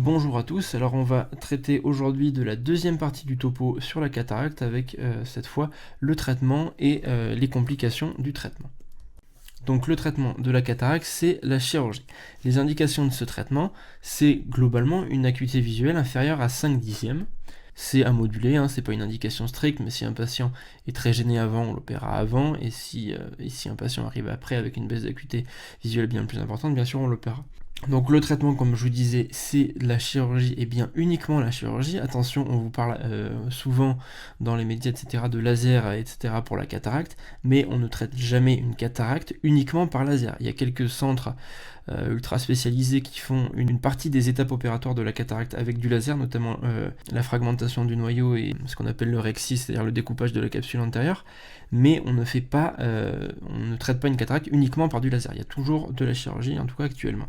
Bonjour à tous, alors on va traiter aujourd'hui de la deuxième partie du topo sur la cataracte avec cette fois le traitement et les complications du traitement. Donc le traitement de la cataracte, c'est la chirurgie. Les indications de ce traitement, c'est globalement une acuité visuelle inférieure à 5/10. C'est à moduler, hein, c'est pas une indication stricte, mais si un patient est très gêné avant, on l'opérera avant, et si un patient arrive après avec une baisse d'acuité visuelle bien plus importante, bien sûr on l'opérera. Donc le traitement, comme je vous disais, c'est la chirurgie et bien uniquement la chirurgie. Attention, on vous parle souvent dans les médias, etc., de laser, etc., pour la cataracte, mais on ne traite jamais une cataracte uniquement par laser. Il y a quelques centres ultra spécialisés qui font une partie des étapes opératoires de la cataracte avec du laser, notamment la fragmentation du noyau et ce qu'on appelle le rexis, c'est-à-dire le découpage de la capsule antérieure, mais on ne traite pas une cataracte uniquement par du laser. Il y a toujours de la chirurgie, en tout cas actuellement.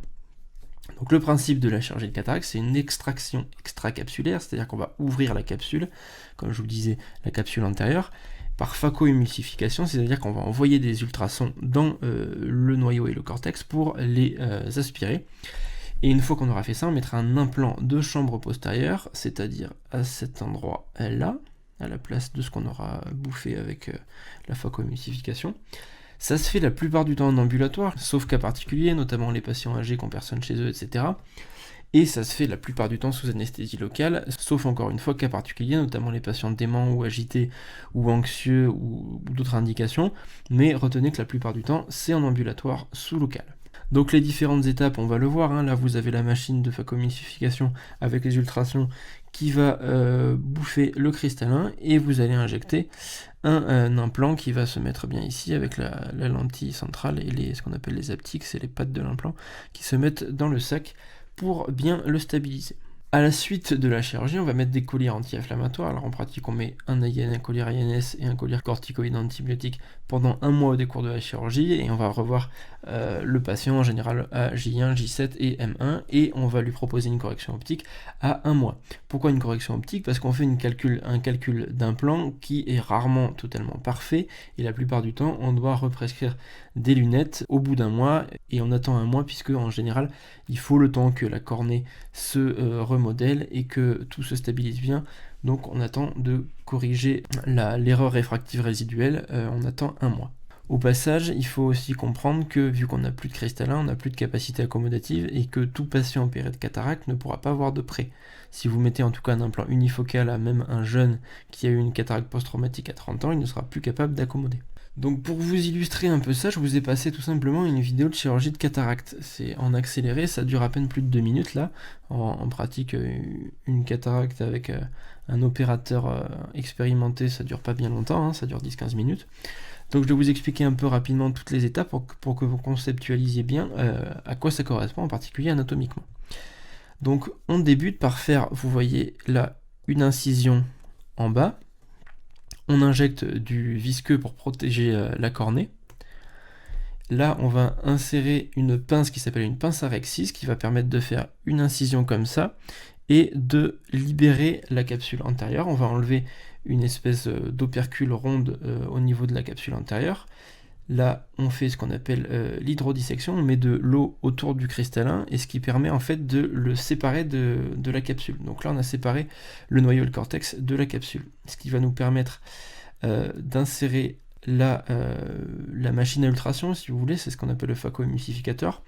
Donc le principe de la chirurgie de cataracte, c'est une extraction extracapsulaire, c'est-à-dire qu'on va ouvrir la capsule, comme je vous le disais, la capsule antérieure, par phacoémulsification, c'est-à-dire qu'on va envoyer des ultrasons dans le noyau et le cortex pour les aspirer. Et une fois qu'on aura fait ça, on mettra un implant de chambre postérieure, c'est-à-dire à cet endroit-là, à la place de ce qu'on aura bouffé avec la phacoémulsification. Ça se fait la plupart du temps en ambulatoire, sauf cas particuliers, notamment les patients âgés qui ont personne chez eux, etc. Et ça se fait la plupart du temps sous anesthésie locale, sauf encore une fois cas particuliers, notamment les patients déments ou agités ou anxieux ou d'autres indications, mais retenez que la plupart du temps c'est en ambulatoire sous local. Donc les différentes étapes, on va le voir, hein. Là vous avez la machine de phacoémulsification avec les ultrasons qui va bouffer le cristallin et vous allez injecter un implant qui va se mettre bien ici avec la lentille centrale et ce qu'on appelle les aptiques, c'est les pattes de l'implant qui se mettent dans le sac pour bien le stabiliser. À la suite de la chirurgie, on va mettre des colliers anti-inflammatoires. Alors en pratique, on met un collier INS et un collier corticoïde antibiotique pendant un mois au décours de la chirurgie et on va revoir le patient en général à J1, J7 et M1 et on va lui proposer une correction optique à un mois. Pourquoi une correction optique? Parce qu'on fait un calcul d'implant qui est rarement totalement parfait et la plupart du temps, on doit represcrire des lunettes au bout d'un mois et on attend un mois puisque en général, il faut le temps que la cornée se remodèle et que tout se stabilise bien. Donc on attend de corriger l'erreur réfractive résiduelle, on attend un mois. Au passage, il faut aussi comprendre que vu qu'on n'a plus de cristallin, on n'a plus de capacité accommodative et que tout patient opéré de cataracte ne pourra pas avoir de prêt. Si vous mettez en tout cas un implant unifocal à même un jeune qui a eu une cataracte post-traumatique à 30 ans, il ne sera plus capable d'accommoder. Donc pour vous illustrer un peu ça, je vous ai passé tout simplement une vidéo de chirurgie de cataracte. C'est en accéléré, ça dure à peine plus de 2 minutes là. En pratique, une cataracte avec un opérateur expérimenté, ça dure pas bien longtemps, hein, ça dure 10-15 minutes. Donc je vais vous expliquer un peu rapidement toutes les étapes pour que vous conceptualisiez bien à quoi ça correspond, en particulier anatomiquement. Donc on débute par faire, vous voyez là, une incision en bas. On injecte du visqueux pour protéger la cornée. Là, on va insérer une pince qui s'appelle une pince à rexis qui va permettre de faire une incision comme ça et de libérer la capsule antérieure. On va enlever une espèce d'opercule ronde au niveau de la capsule antérieure. Là, on fait ce qu'on appelle l'hydrodissection, on met de l'eau autour du cristallin, et ce qui permet en fait de le séparer de la capsule. Donc là, on a séparé le noyau et le cortex de la capsule, ce qui va nous permettre d'insérer la machine à ultrasons, si vous voulez, c'est ce qu'on appelle le phacoémulsificateur.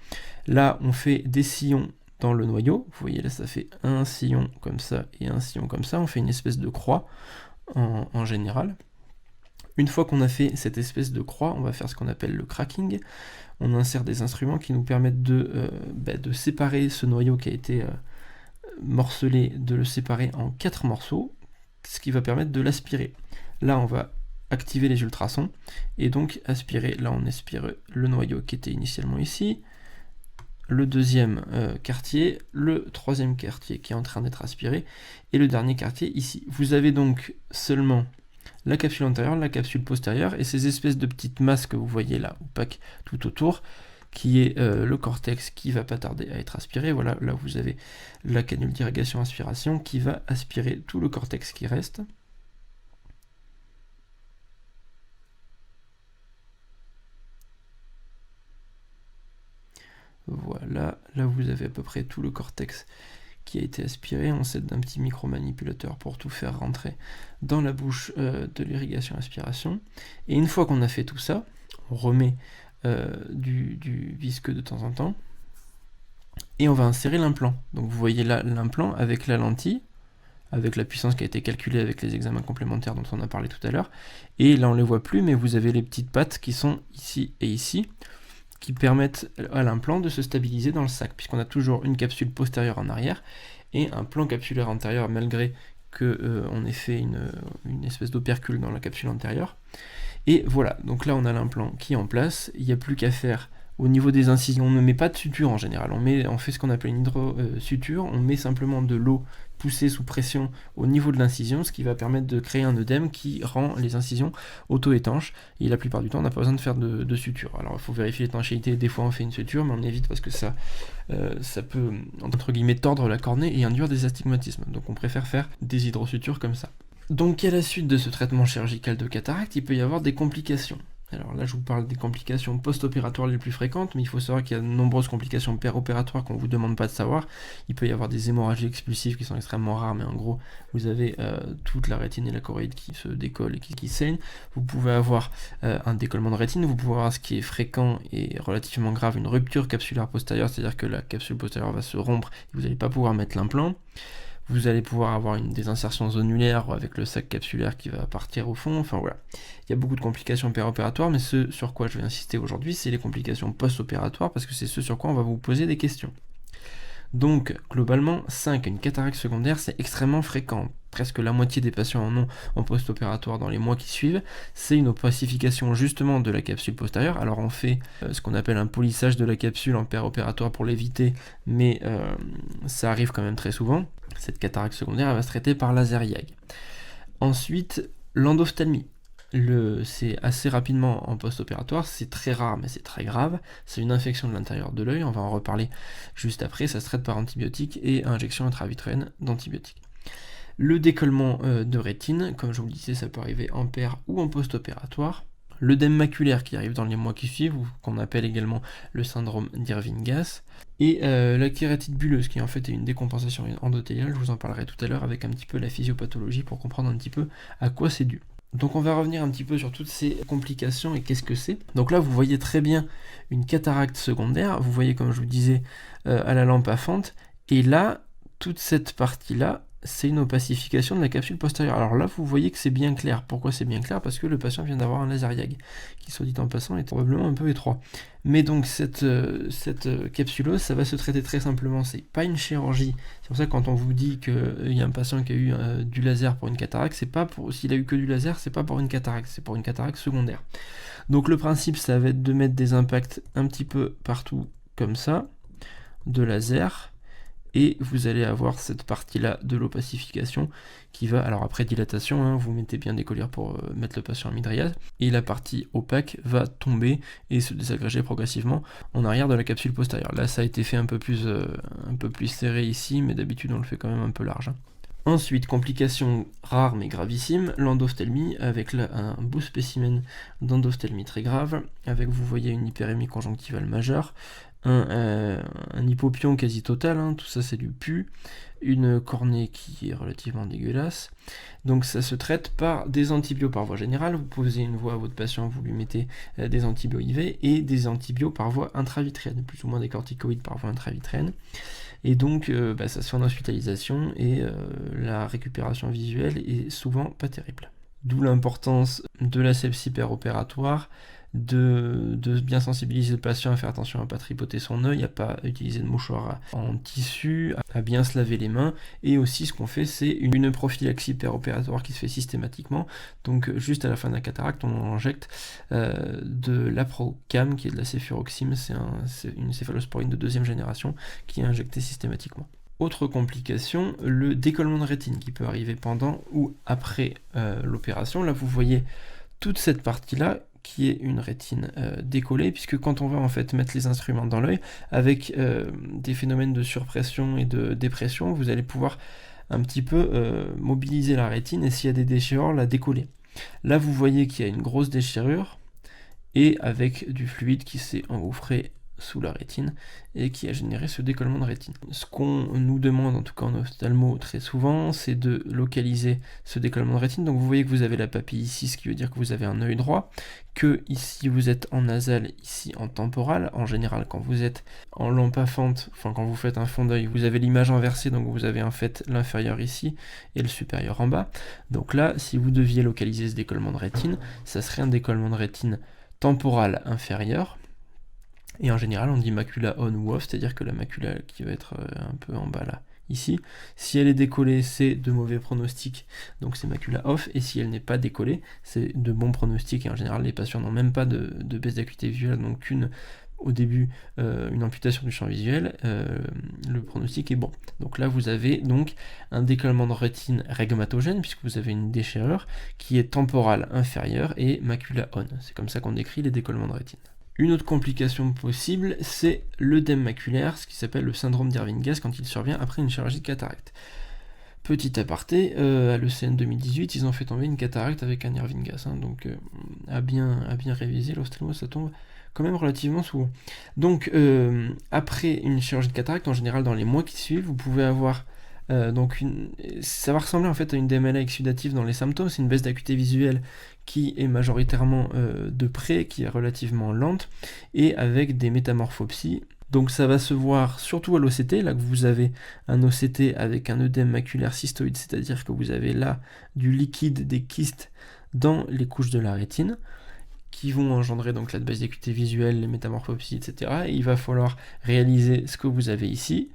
Là, on fait des sillons dans le noyau. Vous voyez là, ça fait un sillon comme ça et un sillon comme ça. On fait une espèce de croix en général. Une fois qu'on a fait cette espèce de croix, on va faire ce qu'on appelle le cracking. On insère des instruments qui nous permettent de séparer ce noyau qui a été morcelé, de le séparer en 4 morceaux, ce qui va permettre de l'aspirer. Là, on va activer les ultrasons et donc aspirer. Là, on aspire le noyau qui était initialement ici, le deuxième quartier, le troisième quartier qui est en train d'être aspiré et le dernier quartier ici. Vous avez donc seulement la capsule antérieure, la capsule postérieure et ces espèces de petites masses que vous voyez là, opaques tout autour, qui est le cortex qui va pas tarder à être aspiré. Voilà, là vous avez la canule d'irrigation-aspiration qui va aspirer tout le cortex qui reste. Voilà, là vous avez à peu près tout le cortex qui a été aspiré, on s'aide d'un petit micro-manipulateur pour tout faire rentrer dans la bouche de l'irrigation-aspiration. Et une fois qu'on a fait tout ça, on remet du visqueux de temps en temps, et on va insérer l'implant. Donc vous voyez là l'implant avec la lentille, avec la puissance qui a été calculée avec les examens complémentaires dont on a parlé tout à l'heure. Et là on ne les voit plus, mais vous avez les petites pattes qui sont ici et ici, qui permettent à l'implant de se stabiliser dans le sac, puisqu'on a toujours une capsule postérieure en arrière, et un plan capsulaire antérieur, malgré qu'on ait fait une espèce d'opercule dans la capsule antérieure. Et voilà, donc là on a l'implant qui est en place, il n'y a plus qu'à faire au niveau des incisions. On ne met pas de suture en général, on fait ce qu'on appelle une hydrosuture, on met simplement de l'eau poussée sous pression au niveau de l'incision, ce qui va permettre de créer un œdème qui rend les incisions auto-étanches, et la plupart du temps on n'a pas besoin de faire de suture. Alors il faut vérifier l'étanchéité, des fois on fait une suture, mais on évite parce que ça peut, entre guillemets, tordre la cornée et induire des astigmatismes, donc on préfère faire des hydrosutures comme ça. Donc à la suite de ce traitement chirurgical de cataracte, il peut y avoir des complications. Alors là, je vous parle des complications post-opératoires les plus fréquentes, mais il faut savoir qu'il y a de nombreuses complications péropératoires qu'on ne vous demande pas de savoir. Il peut y avoir des hémorragies expulsives qui sont extrêmement rares, mais en gros, vous avez toute la rétine et la choroïde qui se décollent et qui saignent. Vous pouvez avoir un décollement de rétine, vous pouvez avoir ce qui est fréquent et relativement grave, une rupture capsulaire postérieure, c'est-à-dire que la capsule postérieure va se rompre et vous n'allez pas pouvoir mettre l'implant. Vous allez pouvoir avoir des insertions zonulaires avec le sac capsulaire qui va partir au fond, enfin voilà. Il y a beaucoup de complications péropératoires, mais ce sur quoi je vais insister aujourd'hui, c'est les complications post-opératoires, parce que c'est ce sur quoi on va vous poser des questions. Donc, globalement, 5, une cataracte secondaire, c'est extrêmement fréquent. Presque la moitié des patients en ont en post-opératoire dans les mois qui suivent. C'est une opacification justement de la capsule postérieure. Alors on fait ce qu'on appelle un polissage de la capsule en péropératoire pour l'éviter, mais ça arrive quand même très souvent. Cette cataracte secondaire, elle va se traiter par laser YAG. Ensuite, l'endophthalmie. C'est assez rapidement en post-opératoire, c'est très rare mais c'est très grave, c'est une infection de l'intérieur de l'œil, on va en reparler juste après, ça se traite par antibiotiques et injection intravitréenne d'antibiotiques. Le décollement de rétine, comme je vous le disais, ça peut arriver en pér ou en post-opératoire. L'œdème maculaire qui arrive dans les mois qui suivent, qu'on appelle également le syndrome d'Irving-Gass, et la kératite bulleuse, qui en fait est une décompensation endothéliale, je vous en parlerai tout à l'heure avec un petit peu la physiopathologie pour comprendre un petit peu à quoi c'est dû. Donc on va revenir un petit peu sur toutes ces complications et qu'est-ce que c'est. Donc là vous voyez très bien une cataracte secondaire, vous voyez comme je vous disais à la lampe à fente, et là, toute cette partie-là, c'est une opacification de la capsule postérieure. Alors là, vous voyez que c'est bien clair. Pourquoi c'est bien clair? Parce que le patient vient d'avoir un laser YAG, qui, soit dit en passant, est probablement un peu étroit. Mais donc, cette capsulose, ça va se traiter très simplement. C'est pas une chirurgie. C'est pour ça que quand on vous dit qu'il y a un patient qui a eu du laser pour une cataracte, c'est pas pour, s'il a eu que du laser, c'est pas pour une cataracte, c'est pour une cataracte secondaire. Donc le principe, ça va être de mettre des impacts un petit peu partout, comme ça, de laser. Et vous allez avoir cette partie-là de l'opacification qui va, alors après dilatation, hein, vous mettez bien des collières pour mettre le patient en mydriase, et la partie opaque va tomber et se désagréger progressivement en arrière de la capsule postérieure. Là, ça a été fait un peu plus serré ici, mais d'habitude on le fait quand même un peu large. Ensuite, complication rare mais gravissime, l'endophthalmie, avec là un beau spécimen d'endophthalmie très grave, avec, vous voyez, une hyperémie conjonctivale majeure, un hypopion quasi total, hein, tout ça c'est du pus, une cornée qui est relativement dégueulasse. Donc ça se traite par des antibiotiques par voie générale. Vous posez une voie à votre patient, vous lui mettez des antibiotiques IV et des antibiotiques par voie intravitréenne, plus ou moins des corticoïdes par voie intravitréenne. Et donc ça se fait en hospitalisation et la récupération visuelle est souvent pas terrible. D'où l'importance de l'asepsie péropératoire, de bien sensibiliser le patient à faire attention à ne pas tripoter son œil, à ne pas utiliser de mouchoir en tissu, à bien se laver les mains. Et aussi ce qu'on fait, c'est une prophylaxie péropératoire qui se fait systématiquement. Donc juste à la fin de la cataracte, on injecte de l'aprocam, qui est de la céfuroxime, c'est une céphalosporine de deuxième génération qui est injectée systématiquement. Autre complication, le décollement de rétine qui peut arriver pendant ou après l'opération. Là vous voyez toute cette partie-là qui est une rétine décollée, puisque quand on va en fait mettre les instruments dans l'œil, avec des phénomènes de surpression et de dépression, vous allez pouvoir un petit peu mobiliser la rétine et s'il y a des déchirures, la décoller. Là vous voyez qu'il y a une grosse déchirure et avec du fluide qui s'est engouffré sous la rétine et qui a généré ce décollement de rétine. Ce qu'on nous demande, en tout cas en ophtalmo très souvent, c'est de localiser ce décollement de rétine. Donc vous voyez que vous avez la papille ici, ce qui veut dire que vous avez un œil droit, que ici vous êtes en nasal, ici en temporal. En général, quand vous êtes en lampe à fente, enfin quand vous faites un fond d'œil, vous avez l'image inversée, donc vous avez en fait l'inférieur ici et le supérieur en bas. Donc là, si vous deviez localiser ce décollement de rétine, ça serait un décollement de rétine temporal inférieur. Et en général, on dit macula on ou off, c'est-à-dire que la macula qui va être un peu en bas là, ici, si elle est décollée, c'est de mauvais pronostics, donc c'est macula off, et si elle n'est pas décollée, c'est de bons pronostics, et en général, les patients n'ont même pas de baisse d'acuité visuelle, donc au début, une amputation du champ visuel, le pronostic est bon. Donc là, vous avez donc un décollement de rétine régmatogène, puisque vous avez une déchirure qui est temporale inférieure et macula on. C'est comme ça qu'on décrit les décollements de rétine. Une autre complication possible, c'est l'œdème maculaire, ce qui s'appelle le syndrome d'Irving-Gass quand il survient après une chirurgie de cataracte. Petit aparté, à l'ECN 2018, ils ont fait tomber une cataracte avec un Irving-Gass, donc à bien réviser, l'ophtalmo ça tombe quand même relativement souvent. Donc après une chirurgie de cataracte, en général dans les mois qui suivent, vous pouvez avoir ça va ressembler en fait à une DMLA exsudative dans les symptômes, c'est une baisse d'acuité visuelle qui est majoritairement de près, qui est relativement lente, et avec des métamorphopsies. Donc ça va se voir surtout à l'OCT, là que vous avez un OCT avec un œdème maculaire cystoïde, c'est-à-dire que vous avez là du liquide, des kystes dans les couches de la rétine, qui vont engendrer donc la baisse d'acuité visuelle, les métamorphopsies, etc. Et il va falloir réaliser ce que vous avez ici,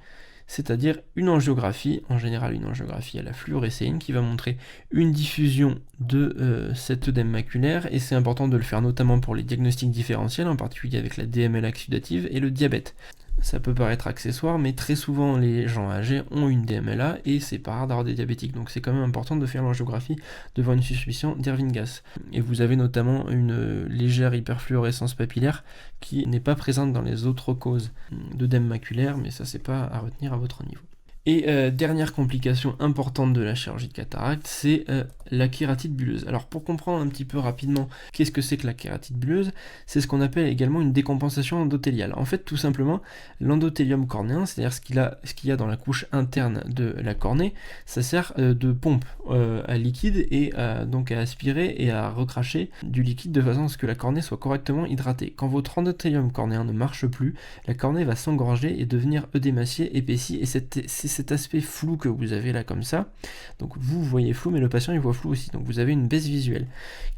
c'est-à-dire une angiographie, en général une angiographie à la fluorescéine, qui va montrer une diffusion de cet œdème maculaire, et c'est important de le faire notamment pour les diagnostics différentiels, en particulier avec la DMLA exsudative et le diabète. Ça peut paraître accessoire, mais très souvent les gens âgés ont une DMLA et c'est pas rare d'avoir des diabétiques, donc c'est quand même important de faire l'angiographie devant une suspicion d'Irving-Gass. Et vous avez notamment une légère hyperfluorescence papillaire qui n'est pas présente dans les autres causes d'œdème maculaire, mais ça c'est pas à retenir à votre niveau. Et dernière complication importante de la chirurgie de cataracte, c'est la kératite bulleuse. Alors pour comprendre un petit peu rapidement qu'est-ce que c'est que la kératite bulleuse, c'est ce qu'on appelle également une décompensation endothéliale. En fait, tout simplement, l'endothélium cornéen, c'est-à-dire ce qu'il y a dans la couche interne de la cornée, ça sert de pompe à liquide et donc à aspirer et à recracher du liquide de façon à ce que la cornée soit correctement hydratée. Quand votre endothélium cornéen ne marche plus, la cornée va s'engorger et devenir œdémaciée, épaissie, et c'est cet aspect flou que vous avez là comme ça. Donc vous voyez flou, mais le patient il voit flou aussi. Donc vous avez une baisse visuelle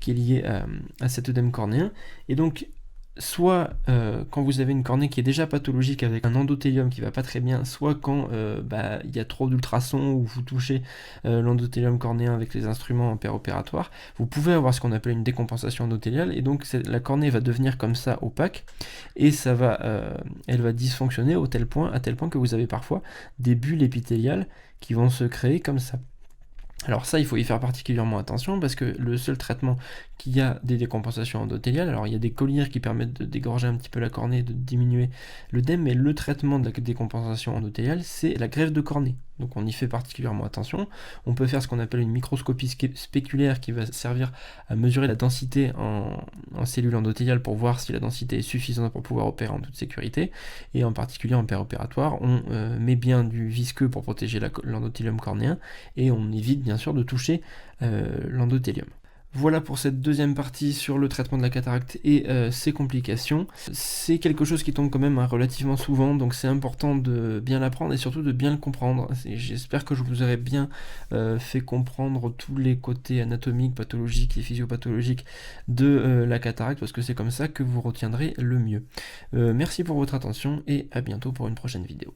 qui est liée à cet œdème cornéen. Et donc soit quand vous avez une cornée qui est déjà pathologique avec un endothélium qui va pas très bien, soit quand il y a trop d'ultrasons ou vous touchez l'endothélium cornéen avec les instruments en péropératoire, vous pouvez avoir ce qu'on appelle une décompensation endothéliale, et donc la cornée va devenir comme ça opaque, et elle va dysfonctionner à tel point que vous avez parfois des bulles épithéliales qui vont se créer comme ça. Alors ça, il faut y faire particulièrement attention parce que le seul traitement qu'il y a des décompensations endothéliales, alors il y a des collyres qui permettent de dégorger un petit peu la cornée, de diminuer l'œdème, mais le traitement de la décompensation endothéliale, c'est la greffe de cornée. Donc on y fait particulièrement attention. On peut faire ce qu'on appelle une microscopie spéculaire qui va servir à mesurer la densité en cellules endothéliales pour voir si la densité est suffisante pour pouvoir opérer en toute sécurité. Et en particulier en péropératoire, on met bien du visqueux pour protéger l'endothélium cornéen et on évite bien sûr de toucher l'endothélium. Voilà pour cette deuxième partie sur le traitement de la cataracte et ses complications. C'est quelque chose qui tombe quand même relativement souvent, donc c'est important de bien l'apprendre et surtout de bien le comprendre. J'espère que je vous aurai bien fait comprendre tous les côtés anatomiques, pathologiques et physiopathologiques de la cataracte, parce que c'est comme ça que vous retiendrez le mieux. Merci pour votre attention et à bientôt pour une prochaine vidéo.